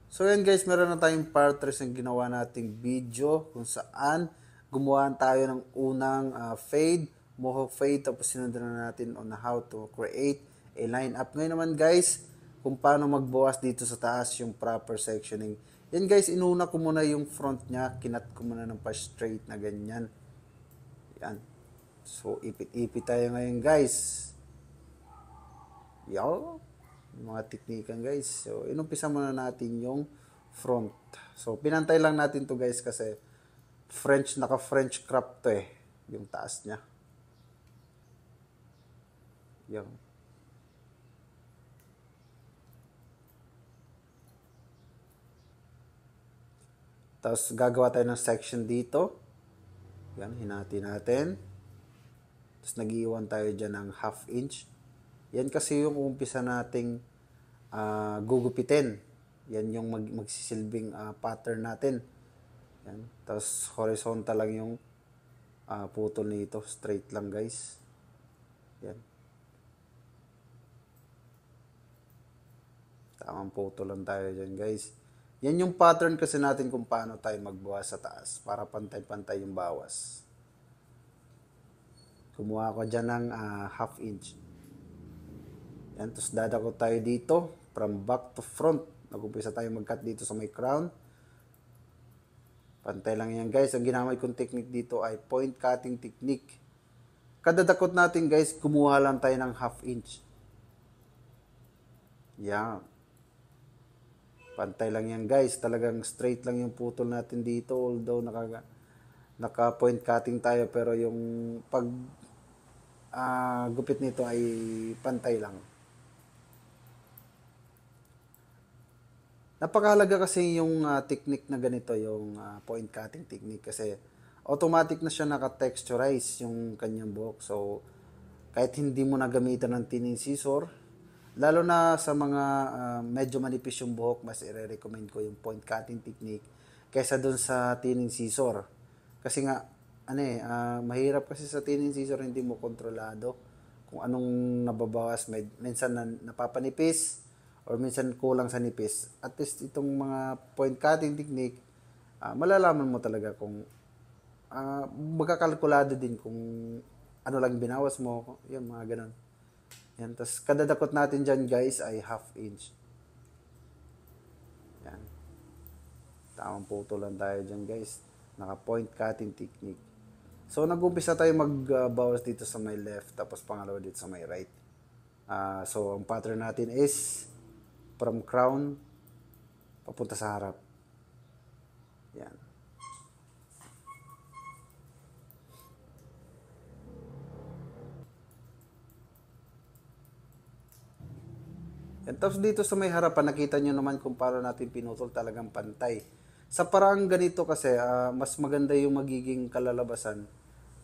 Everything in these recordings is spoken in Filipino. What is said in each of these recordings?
So yan guys, meron na tayong part 3 ng ginawa nating video kung saan gumawa tayo ng unang fade, mohawk fade, tapos sinundan na natin on how to create a lineup. Ngayon naman guys, kung paano magbukas dito sa taas yung proper sectioning. Yan guys, inuna ko muna yung front niya, kinat ko muna ng pa straight na ganyan. Yan. So ipit-ipit tayo ngayon guys. Yo, mga teknikan guys. So, inumpisa muna natin yung front. So, pinantay lang natin to guys kasi naka-French crop to eh. Yung taas niya. Yan. Tapos, gagawa tayo ng section dito. Yan, hinati natin. Tapos, nag-iwan tayo dyan ng half inch. Yan kasi yung umpisa nating gugupitin. Yan yung magsisilbing pattern natin. Yan. Tapos horizontal lang yung putol nito. Straight lang guys. Yan. Tamang putol lang tayo dyan guys. Yan yung pattern kasi natin kung paano tayo magbukas sa taas. Para pantay-pantay yung bawas. Kumuha ko dyan ng half inch. Yan, tapos dadako tayo dito from back to front. Nag-umpisa tayo mag-cut dito sa may crown. Pantay lang yan guys. Ang ginamit kong technique dito ay point cutting technique. Kada dakot natin guys, kumuha lang tayo ng half inch. Yan. Pantay lang yan guys. Talagang straight lang yung putol natin dito. Although naka point cutting tayo pero yung pag gupit nito ay pantay lang. Napakahalaga kasi yung technique na ganito, yung point cutting technique kasi automatic na siya naka-texturize yung kanyang buhok. So, kahit hindi mo na gamitan ng thinning scissor, lalo na sa mga medyo manipis yung buhok, mas i-recommend ko yung point cutting technique kaysa dun sa thinning scissor. Kasi nga, mahirap kasi sa thinning scissor, hindi mo kontrolado kung anong nababawas. Minsan napapanipis, or minsan kulang sa nipis. At least itong mga point cutting technique, malalaman mo talaga kung magkakalkulado din kung ano lang binawas mo, yung mga ganun. Yan, tapos kadadakot natin dyan guys ay half inch. Yan. Tamang puto lang tayo dyan guys. Naka point cutting technique. So nag-umpisa tayo magbawas dito sa may left, tapos pangalawa dito sa may right. So ang pattern natin is from crown papunta sa harap. Yan. Yan. Tapos dito sa may harapan, nakita nyo naman kung paano natin pinutol, talagang pantay. Sa parang ganito kasi, mas maganda yung magiging kalalabasan.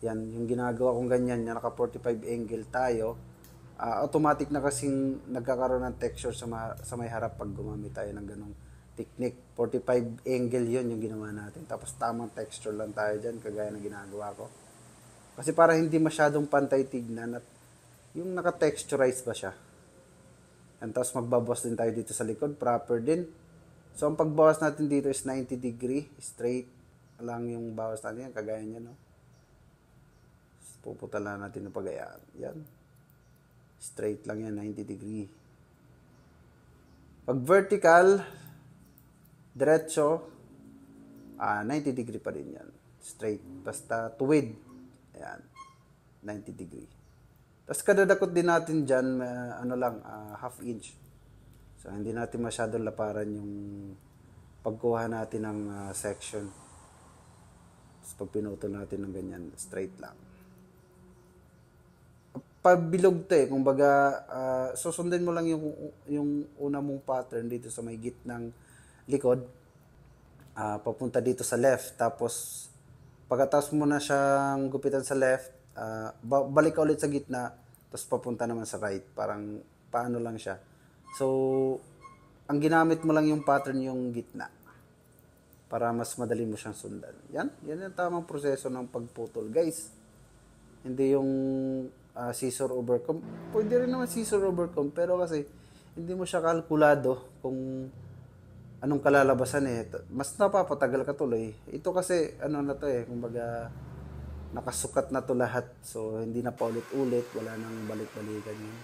Yan, yung ginagawa kong ganyan, naka 45 angle tayo. Automatic na kasing nagkakaroon ng texture sa may harap pag gumamit tayo ng ganong technique. 45 angle yun yung ginawa natin. Tapos tamang texture lang tayo dyan, kagaya ng ginagawa ko. Kasi para hindi masyadong pantay tignan at yung naka-texturize ba siya. And tapos magbabawas din tayo dito sa likod, proper din. So ang pagbawas natin dito is 90 degree, straight lang yung bawas natin yan, kagaya niya, no? Puputalan natin ng pagayaan. Yan. Straight lang yan, 90 degree. Pag vertical, diretso, 90 degree pa rin yan. Straight. Basta tuwid. Ayan. 90 degree. Tapos kadadakot din natin dyan, half inch. So, hindi natin masyadong laparan yung pagkuha natin ng section. Tapos pag pinutol natin ng ganyan, straight lang. Pabilog to eh. Kumbaga, susundin mo lang yung una mong pattern dito sa may gitnang likod. Papunta dito sa left. Tapos, pagkatapos mo na siyang gupitan sa left, balik ka ulit sa gitna, tapos papunta naman sa right. Parang, paano lang siya. So, ang ginamit mo lang yung pattern yung gitna. Para mas madali mo siyang sundan. Yan yung tamang proseso ng pagputol, guys. Hindi yung scissor overcome. Pwede rin naman scissor overcome, pero kasi hindi mo siya kalkulado kung anong kalalabasan eh, mas napapatagal ka tuloy. Ito kasi ano na to eh, kumbaga nakasukat na to lahat. So hindi na paulit-ulit, wala nang balik-balikan yun.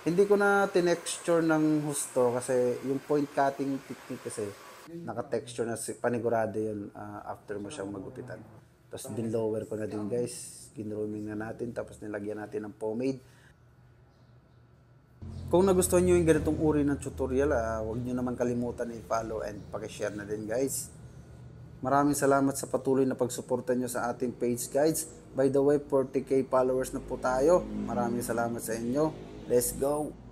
Hindi ko na tinexture ng husto kasi yung point cutting technique kasi naka-texture na panigurado yun after mo siyang magupitan. Tapos binlower ko na din guys. Ginrooming na natin tapos nilagyan natin ng pomade. Kung nagustuhan nyo yung ganitong uri ng tutorial, huwag nyo naman kalimutan i-follow and pakishare na din guys. Maraming salamat sa patuloy na pagsuporta nyo sa ating page guys. By the way, 40k followers na po tayo. Maraming salamat sa inyo. Let's go!